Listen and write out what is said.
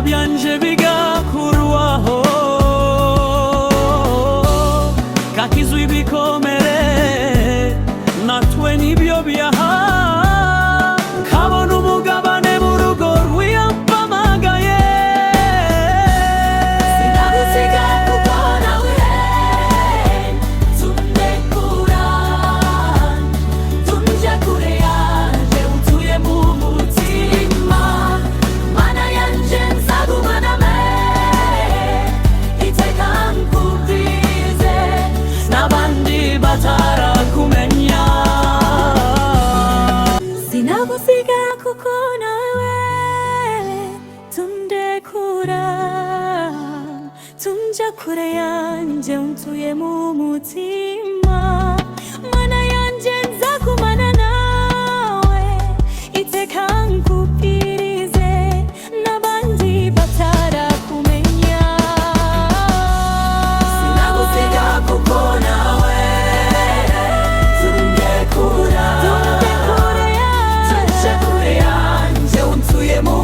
byanje bigakurwaho, kakizwa ibikomere natwe nibyo byaha, kabona umugabane mu rugo rwiyapamagaye. Sinagusiga kuko nawe tundekura, tunja kure yanje utuye mu mutima. Mana yanje nzagumana iteka nkubwize n'abandi batarakumenya. Sinagusiga kuko nawe tundekura, tunja kure yanje untuye mu mutima. Mana yanje nzagumana nawe iteka nkubwirize n'abandi batarakumenya. Sinagusiga kuko nawe tundekura, tunja kure yanje untuye mu